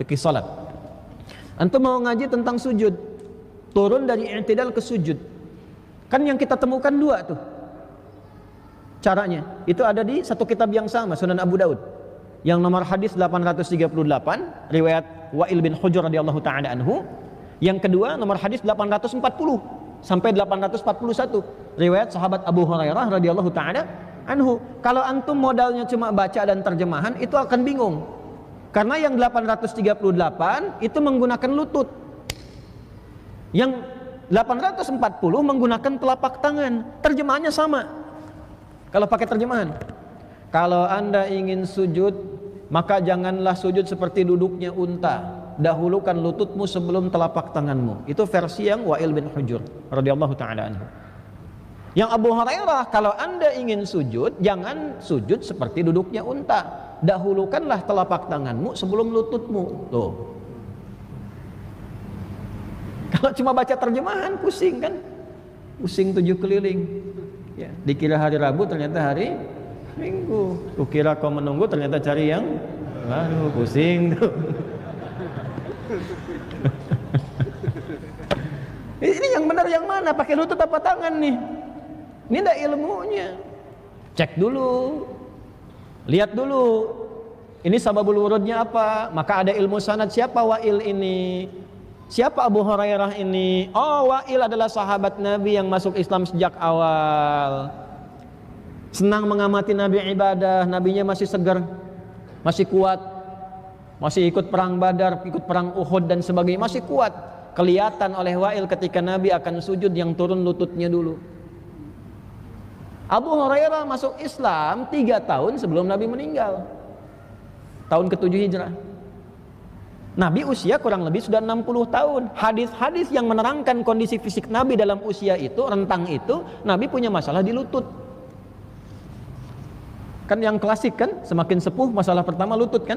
fikih salat. Antum mau ngaji tentang sujud, turun dari i'tidal ke sujud. Kan yang kita temukan dua tuh caranya. Itu ada di satu kitab yang sama, Sunan Abu Daud. Yang nomor hadis 838, riwayat Wa'il bin Hujr radhiyallahu taala anhu. Yang kedua nomor hadis 840 sampai 841, riwayat sahabat Abu Hurairah radhiyallahu taala anhu. Kalau antum modalnya cuma baca dan terjemahan, itu akan bingung. Karena yang 838 itu menggunakan lutut. Yang 840 menggunakan telapak tangan. Terjemahannya sama. Kalau pakai terjemahan, kalau Anda ingin sujud, maka janganlah sujud seperti duduknya unta. Dahulukan lututmu sebelum telapak tanganmu. Itu versi yang Wa'il bin Hujr radhiyallahu taala anhu. Yang Abu Hurairah, kalau Anda ingin sujud, jangan sujud seperti duduknya unta. Dahulukanlah telapak tanganmu sebelum lututmu. Tuh. Kalau cuma baca terjemahan pusing kan? Pusing 7 keliling. Ya, dikira hari Rabu ternyata hari Minggu. Kukira kau menunggu ternyata cari yang baru, pusing tuh. Ini yang benar yang mana? Pakai lutut apa tangan nih? Ini enggak ilmunya. Cek dulu. Lihat dulu. Ini sababul wurudnya apa? Maka ada ilmu sanad, siapa Wa'il ini? Siapa Abu Hurairah ini? Oh, Wa'il adalah sahabat Nabi yang masuk Islam sejak awal. Senang mengamati Nabi ibadah, Nabinya masih segar, masih kuat, masih ikut perang Badar, ikut perang Uhud dan sebagainya, masih kuat. Kelihatan oleh Wa'il ketika Nabi akan sujud yang turun lututnya dulu. Abu Hurairah masuk Islam 3 tahun sebelum Nabi meninggal, tahun ke-7 Hijrah. Nabi usia kurang lebih sudah 60 tahun. Hadis-hadis yang menerangkan kondisi fisik Nabi dalam usia itu, rentang itu, Nabi punya masalah di lutut. Kan yang klasik kan, semakin sepuh masalah pertama lutut kan.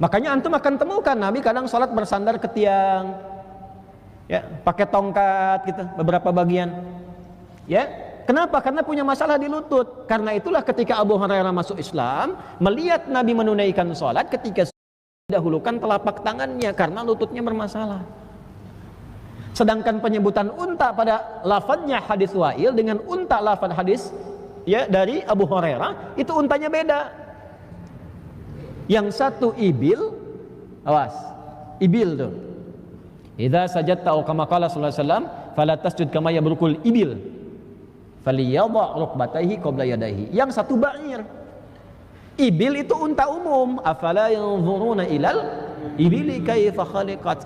Makanya antum akan temukan Nabi kadang sholat bersandar ke tiang, ya, pakai tongkat gitu, beberapa bagian. Ya, kenapa? Karena punya masalah di lutut. Karena itulah ketika Abu Hurairah masuk Islam, melihat Nabi menunaikan sholat, ketika dahulukan telapak tangannya karena lututnya bermasalah. Sedangkan penyebutan unta pada lafadznya hadis Wa'il dengan unta lafadz hadis ya dari Abu Hurairah, itu untanya beda. Yang satu ibil, awas, ibil tuh. Idza sajadta au kama qala sallallahu alaihi wasallam, fala tasjud kama yabrukul ibil. Faliyadha rukbatayhi qabla yadayhi. Yang satu ba'ir. Ibil itu unta umum. Afala yanzuruna ilal ibili kaifa khaliqat.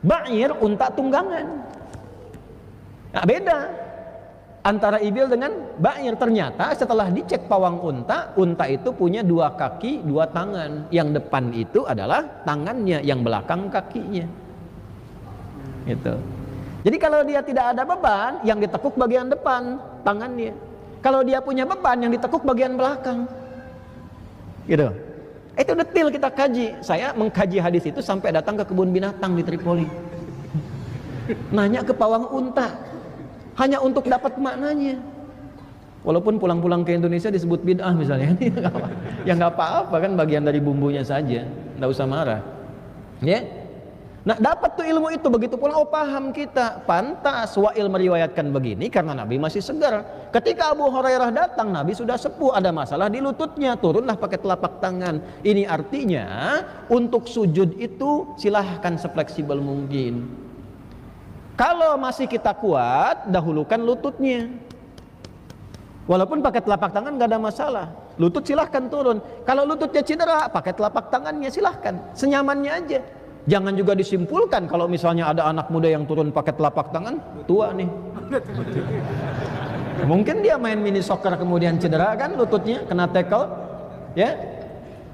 Ba'ir unta tunggangan. Nah, beda antara ibil dengan ba'ir. Ternyata setelah dicek pawang unta, unta itu punya 2 kaki, 2 tangan. Yang depan itu adalah tangannya, yang belakang kakinya. Gitu. Jadi kalau dia tidak ada beban, yang ditekuk bagian depan tangannya. Kalau dia punya beban, yang ditekuk bagian belakang. Gitu. Itu detail kita kaji. Saya mengkaji hadis itu sampai datang ke kebun binatang di Tripoli. Nanya ke pawang unta, hanya untuk dapat maknanya. Walaupun pulang-pulang ke Indonesia disebut bid'ah misalnya, ya nggak apa-apa kan, bagian dari bumbunya saja, nggak usah marah. Ya. Nah, dapat tuh ilmu itu, begitu pula paham kita. Pantas Wa'il meriwayatkan begini karena Nabi masih segar. Ketika Abu Hurairah datang, Nabi sudah sepuh, ada masalah di lututnya, turunlah pakai telapak tangan. Ini artinya untuk sujud itu silahkan sefleksibel mungkin. Kalau masih kita kuat, dahulukan lututnya. Walaupun pakai telapak tangan nggak ada masalah. Lutut silahkan turun. Kalau lututnya cedera, pakai telapak tangannya silahkan, senyamannya aja. Jangan juga disimpulkan kalau misalnya ada anak muda yang turun pakai telapak tangan, tua nih. Mungkin dia main mini soccer kemudian cedera kan lututnya, kena tackle, ya,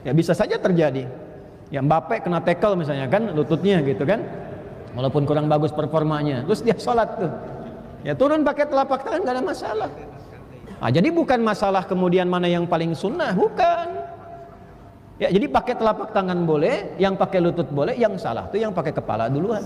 ya bisa saja terjadi. Ya Mbappe kena tackle misalnya kan lututnya gitu kan, walaupun kurang bagus performanya, terus dia sholat tuh, ya turun pakai telapak tangan nggak ada masalah. Nah, jadi bukan masalah kemudian mana yang paling sunnah, bukan. Ya, jadi pakai telapak tangan boleh, yang pakai lutut boleh, yang salah tuh yang pakai kepala duluan.